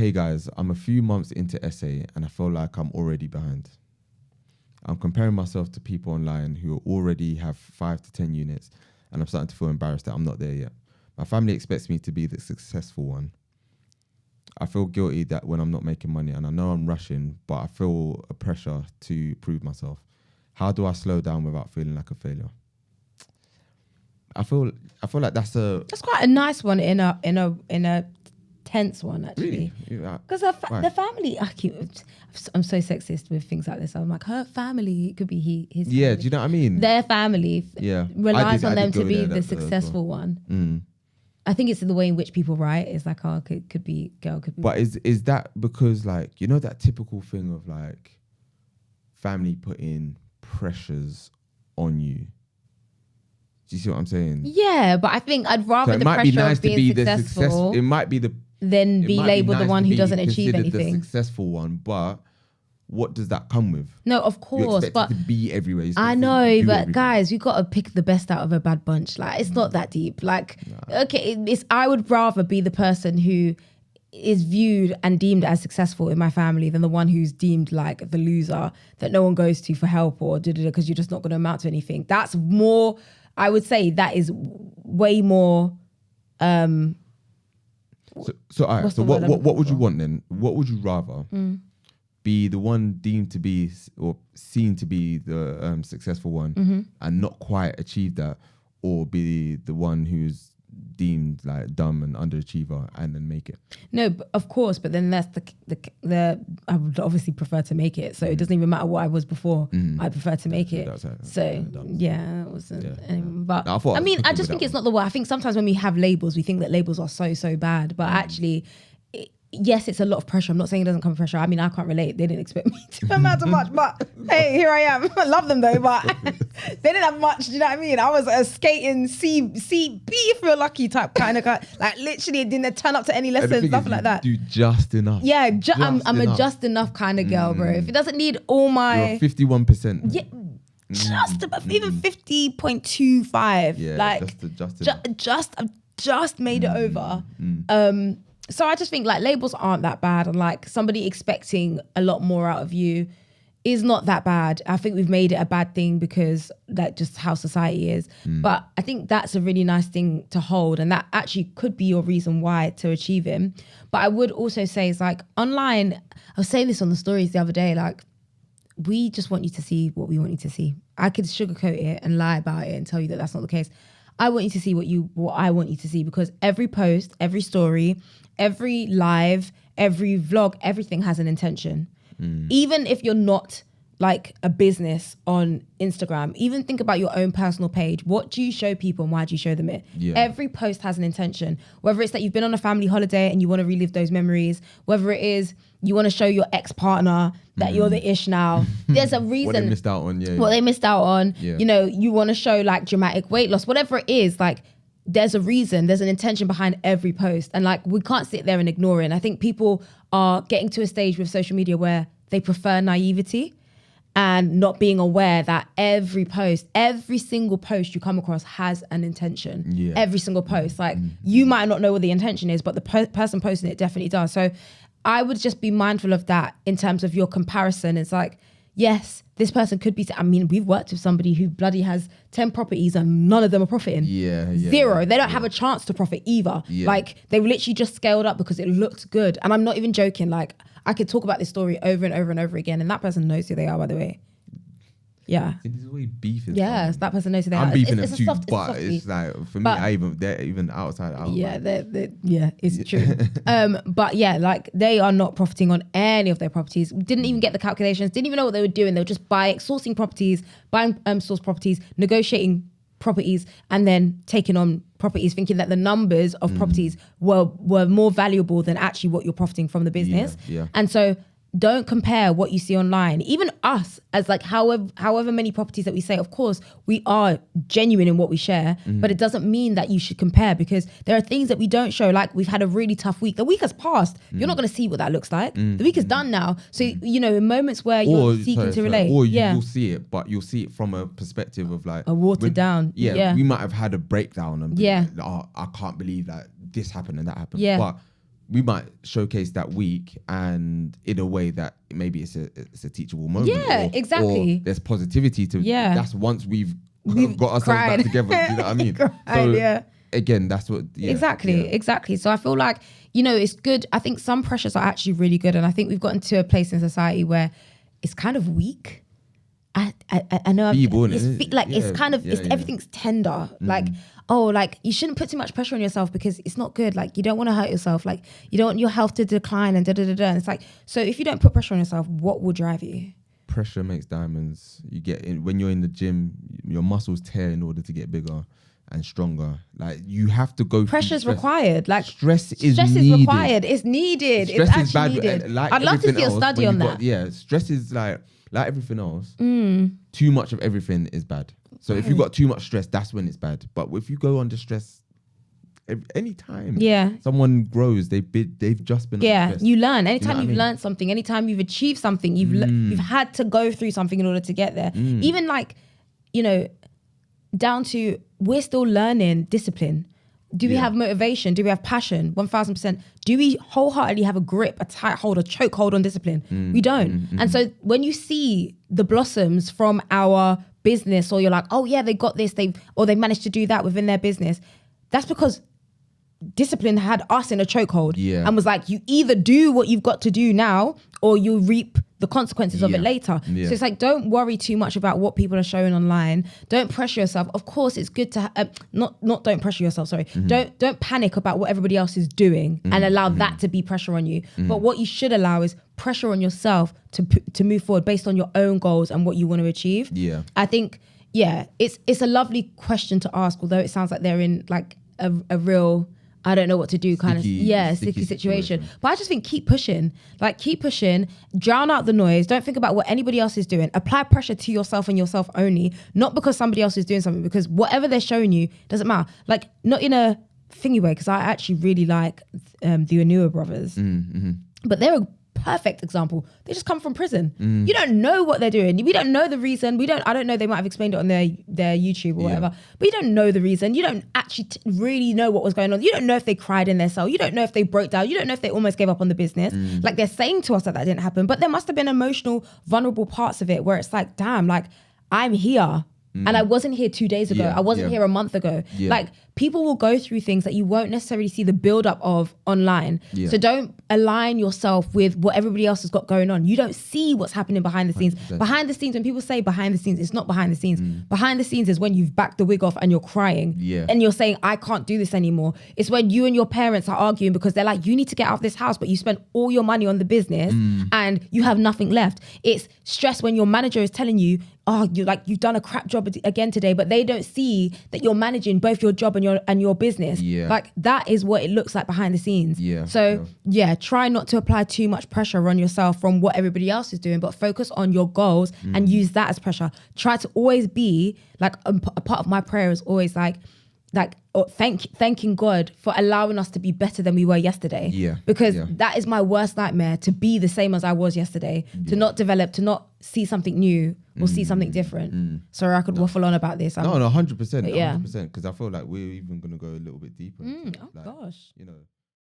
hey guys, I'm a few months into essay and I feel like I'm already behind. I'm comparing myself to people online who already have 5 to 10 units, and I'm starting to feel embarrassed that I'm not there yet. My family expects me to be the successful one. I feel guilty that when I'm not making money, and I know I'm rushing, but I feel a pressure to prove myself. How do I slow down without feeling like a failure? I feel like that's quite a nice one in a tense one, actually. Really? Because the family, I'm so sexist with things like this. I'm like, her family, it could be his family. Do you know what I mean? Their family relies on them to be the successful one. Mm. I think it's the way in which people write. It's like, oh, could be girl, could be. But is that because, like, you know, that typical thing of like family putting pressures on you? Do you see what I'm saying? Yeah, but I think I'd rather the pressure of being successful. It might be the than be labelled the one who doesn't achieve anything. The successful one, but what does that come with? No, of course, but to be everywhere. I know, but guys, you got to pick the best out of a bad bunch. Like, it's not that deep. Like, okay, I would rather be the person who is viewed and deemed as successful in my family than the one who's deemed like the loser that no one goes to for help or because you're just not going to amount to anything. That's more. I would say that is way more. So all right. So what would you want then? What would you rather? Be the one deemed to be or seen to be the successful one and not quite achieve that, or be the one who's deemed like dumb and underachiever and then make it? No, of course, but then that's the I would obviously prefer to make it. So it doesn't even matter what I was before. I prefer to make it. It wasn't. But no, I just think it's not the way. I think sometimes when we have labels, we think that labels are so bad, but actually. Yes, it's a lot of pressure. I'm not saying it doesn't come with pressure. I mean, I can't relate. They didn't expect me to amount to much, but hey, here I am. I love them though, but they didn't have much. Do you know what I mean? I was a skating C, B if you're lucky type kind of guy. Like literally, didn't turn up to any lessons, nothing like that. Do just enough. Yeah, I'm a just enough kind of girl, bro. If it doesn't need all my... You're 51%. Yeah. Just about, even 50.25. Yeah, like just made it over. So I just think like labels aren't that bad, and like somebody expecting a lot more out of you is not that bad. I think we've made it a bad thing because that's just how society is. But I think that's a really nice thing to hold, and that actually could be your reason why to achieve it. But I would also say it's like online, I was saying this on the stories the other day, like we just want you to see what we want you to see. I could sugarcoat it and lie about it and tell you that that's not the case. I want you to see what I want you to see, because every post, every story, every live, every vlog, everything has an intention. Even if you're not like a business on Instagram, even think about your own personal page. What do you show people and why do you show them it? Yeah. Every post has an intention. Whether it's that you've been on a family holiday and you want to relive those memories, whether it is you want to show your ex-partner that you're the ish now. There's a reason. What they missed out on, What they missed out on. Yeah. You know, you want to show like dramatic weight loss, whatever it is, like there's a reason, there's an intention behind every post. And like, we can't sit there and ignore it. And I think people are getting to a stage with social media where they prefer naivety and not being aware that every single post you come across has an intention. Yeah. Every single post. Like you might not know what the intention is, but the person posting it definitely does. So I would just be mindful of that in terms of your comparison. It's like, yes, this person could be, I mean, we've worked with somebody who bloody has 10 properties and none of them are profiting. Zero. They don't have a chance to profit either. Like they literally just scaled up because it looked good. And I'm not even joking. Like I could talk about this story over and over and over again, and that person knows who they are, by the way. Yeah. This is always beefing. Yes, that person knows who they are. I'm beefing them too, but it's like, for me, they're even outside. It's true. But yeah, like they are not profiting on any of their properties. Didn't even get the calculations, didn't even know what they were doing. They were just sourcing properties, buying source properties, negotiating properties, and then taking on properties, thinking that the numbers of properties were more valuable than actually what you're profiting from the business. And so don't compare what you see online. Even us, as like however many properties that we say, of course, we are genuine in what we share, but it doesn't mean that you should compare, because there are things that we don't show. Like we've had a really tough week. The week has passed. You're not going to see what that looks like. The week is done now. So, you know, in moments where you're seeking to relate. Or you'll see it, but you'll see it from a perspective of like... a watered down. We might have had a breakdown and like, oh, I can't believe that this happened and that happened. But we might showcase that week, and in a way that maybe it's a teachable moment. Yeah, exactly. Or there's positivity to. Yeah. That's once we've got ourselves cried. back together. Do you know what I mean? Cried, Again, that's what. Yeah, Exactly. So I feel like, it's good. I think some pressures are actually really good, and I think we've gotten to a place in society where it's kind of weak. I know. It's kind of everything's tender. Like, you shouldn't put too much pressure on yourself because it's not good. Like, you don't want to hurt yourself. Like, you don't want your health to decline and And it's like, so if you don't put pressure on yourself, what will drive you? Pressure makes diamonds. You get in when you're in the gym, your muscles tear in order to get bigger and stronger. Like, you have to go. Pressure is required. Like, stress is required. It's needed. Stress it's is bad. needed. Like, I'd love to see a study on that. Stress is like everything else. Too much of everything is bad. So if you've got too much stress, that's when it's bad. But if you go under stress any time, someone grows, they've just been under stress. You learn. Anytime you've learned something, anytime you've achieved something, you've had to go through something in order to get there. Even like, down to, we're still learning discipline. Do we have motivation? Do we have passion? 1000%. Do we wholeheartedly have a grip, a tight hold, a choke hold on discipline? We don't. And so when you see the blossoms from our business, or you're like, oh yeah, they got this, they managed to do that within their business, that's because discipline had us in a chokehold and was like, you either do what you've got to do now, or you reap the consequences of it later. So it's like, don't worry too much about what people are showing online. Don't pressure yourself. Of course, it's good to don't pressure yourself. Sorry, don't panic about what everybody else is doing and allow that to be pressure on you. But what you should allow is pressure on yourself to move forward based on your own goals and what you want to achieve. I think it's a lovely question to ask, although it sounds like they're in like a real, I don't know what to do sticky situation. But I just think keep pushing, drown out the noise. Don't think about what anybody else is doing. Apply pressure to yourself and yourself only, not because somebody else is doing something, because whatever they're showing you doesn't matter. Like, not in a thingy way, because I actually really like the Onua brothers. But they're a perfect example. They just come from prison. You don't know what they're doing. We don't know the reason. I don't know, they might have explained it on their YouTube or whatever, but you don't know the reason. You don't actually really know what was going on. You don't know if they cried in their cell. You don't know if they broke down. You don't know if they almost gave up on the business. Like, they're saying to us that didn't happen, but there must have been emotional, vulnerable parts of it where it's like, damn, like, I'm here. And I wasn't here 2 days ago. I wasn't here a month ago. Like, people will go through things that you won't necessarily see the build up of online. So don't align yourself with what everybody else has got going on. You don't see what's happening behind the scenes. 100%. Behind the scenes, when people say behind the scenes, it's not behind the scenes. Behind the scenes is when you've backed the wig off and you're crying. And you're saying, I can't do this anymore. It's when you and your parents are arguing because they're like, you need to get out of this house, but you spent all your money on the business and you have nothing left. It's stress when your manager is telling you, oh, you've done a crap job again today, but they don't see that you're managing both your job and your business. Like, that is what it looks like behind the scenes. So try not to apply too much pressure on yourself from what everybody else is doing, but focus on your goals and use that as pressure. Try to always be like, a part of my prayer is always thanking God for allowing us to be better than we were yesterday. Because that is my worst nightmare, to be the same as I was yesterday, to not develop, to not see something new or see something different. Sorry, I could waffle on about this. 100%. 100%. Because I feel like we're even going to go a little bit deeper. Gosh.